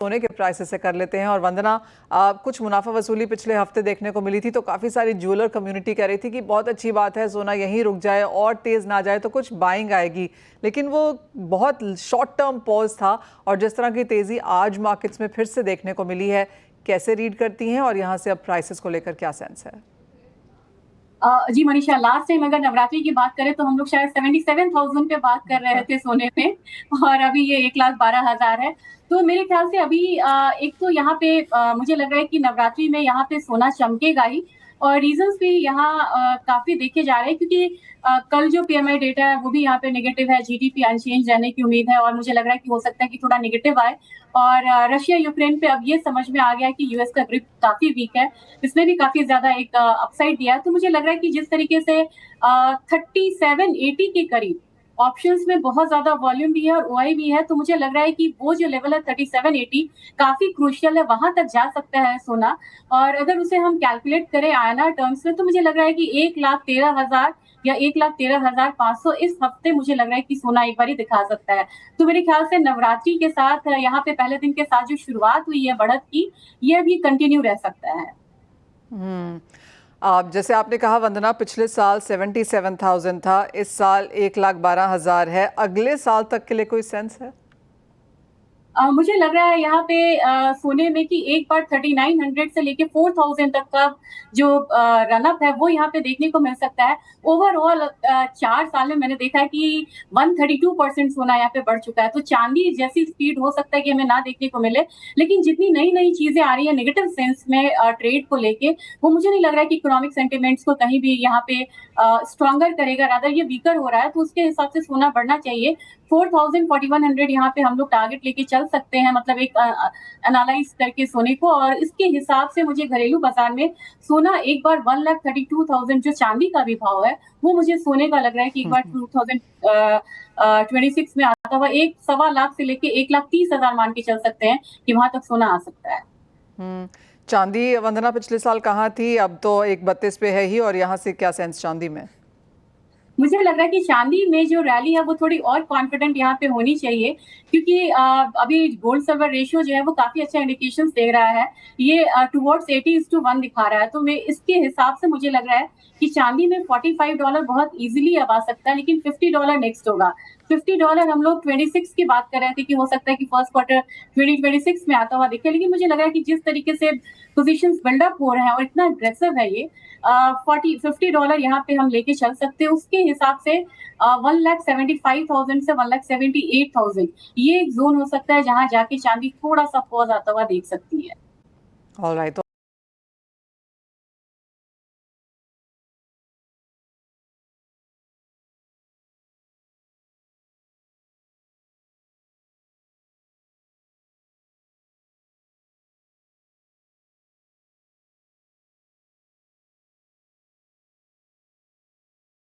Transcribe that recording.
सोने के प्राइसेस से कर लेते हैं। और वंदना, कुछ मुनाफा वसूली पिछले हफ्ते देखने को मिली थी, तो काफ़ी सारी ज्वेलर कम्युनिटी कह रही थी कि बहुत अच्छी बात है, सोना यहीं रुक जाए और तेज़ ना जाए तो कुछ बाइंग आएगी। लेकिन वो बहुत शॉर्ट टर्म पॉज था और जिस तरह की तेज़ी आज मार्केट्स में फिर से देखने को मिली है, कैसे रीड करती हैं और यहाँ से अब प्राइसेस को लेकर क्या सेंस है? जी मनीषा, लास्ट टाइम अगर नवरात्रि की बात करें तो हम लोग शायद 77,000 पे बात कर रहे थे सोने में, और अभी ये 1,12,000 है। तो मेरे ख्याल से अभी एक तो यहाँ पे मुझे लग रहा है कि नवरात्रि में यहाँ पे सोना चमकेगा ही, और रीजंस भी यहाँ काफी देखे जा रहे हैं, क्योंकि कल जो पीएमआई डेटा है वो भी यहाँ पे नेगेटिव है, जीडीपी अनचेंज रहने की उम्मीद है, और मुझे लग रहा है कि हो सकता है कि थोड़ा नेगेटिव आए। और रशिया यूक्रेन पे अब ये समझ में आ गया है कि यूएस का ग्रिप काफी वीक है, इसने भी काफी ज्यादा एक अपसाइड दिया है। तो मुझे लग रहा है कि जिस तरीके से 3780 के करीब ऑप्शंस में बहुत ज्यादा वॉल्यूम भी है और ओआई भी है, तो मुझे लग रहा है कि वो जो लेवल है 3780 काफी क्रूशियल है, वहां तक जा सकता है सोना। और अगर उसे हम कैलकुलेट करें आईएनआर टर्म्स में, तो मुझे लग रहा है कि 1,13,000 या 1,13,500 इस हफ्ते मुझे लग रहा है कि सोना एक बार दिखा सकता है। तो मेरे ख्याल से नवरात्रि के साथ यहाँ पे पहले दिन के साथ जो शुरुआत हुई है बढ़त की, ये भी कंटिन्यू रह सकता है। आप जैसे आपने कहा वंदना, पिछले साल 77,000 था, इस साल 1,12,000 है। अगले साल तक के लिए कोई सेंस है? मुझे लग रहा है यहाँ पे सोने में कि एक बार 3900 से लेके 4000 तक का जो रनअप है वो यहाँ पे देखने को मिल सकता है। ओवरऑल 4 साल में मैंने देखा है कि 132% सोना यहाँ पे बढ़ चुका है। तो चांदी जैसी स्पीड हो सकता है कि हमें ना देखने को मिले, लेकिन जितनी नई नई चीजें आ रही है नेगेटिव सेंस में ट्रेड को लेके, वो मुझे नहीं लग रहा है कि इकोनॉमिक सेंटिमेंट्स को कहीं भी यहाँ पे स्ट्रॉन्गर करेगा, रादर ये वीकर हो रहा है। तो उसके हिसाब से सोना बढ़ना चाहिए। 4000 4100 यहाँ पे हम लोग टारगेट लेके चल सकते हैं, मतलब एक एनालाइज करके सोने को। और इसके हिसाब से मुझे घरेलू बाजार में सोना एक बार 1,32,000 जो चांदी का भी भाव है, वो मुझे सोने का लग रहा है कि एक बार 2026 में आता हुआ 1.25 लाख से लेके 1,30,000 मान के चल सकते हैं कि वहां तक सोना आ सकता है। चांदी वंदना पिछले साल कहाँ थी? अब तो 1,32 पे है ही, और यहाँ से क्या सेंस चांदी में? मुझे लग रहा है कि चांदी में जो रैली है वो थोड़ी और कॉन्फिडेंट यहाँ पे होनी चाहिए, क्योंकि अभी गोल्ड सिल्वर रेशियो जो है वो काफी अच्छा इंडिकेशन दे रहा है। ये टुवर्ड्स 80:1 दिखा रहा है। तो मैं इसके हिसाब से मुझे लग रहा है कि चांदी में $45 बहुत इजीली अब आ सकता है, लेकिन $50 नेक्स्ट होगा। $50 हम लोग 26 की बात कर रहे थे कि हो सकता है कि फर्स्ट क्वार्टर 2026 में आता हुआ दिखे, लेकिन मुझे लग रहा है कि जिस तरीके से पोजीशंस बिल्डअप हो रहे हैं और इतना अग्रेसिव है ये, $50 यहाँ पे हम लेके चल सकते हैं। उसके हिसाब से 1,75,000 से 1,78,000 ये एक जोन हो सकता है जहां जाके चांदी थोड़ा सा पॉज आता हुआ देख सकती है। ऑलराइट।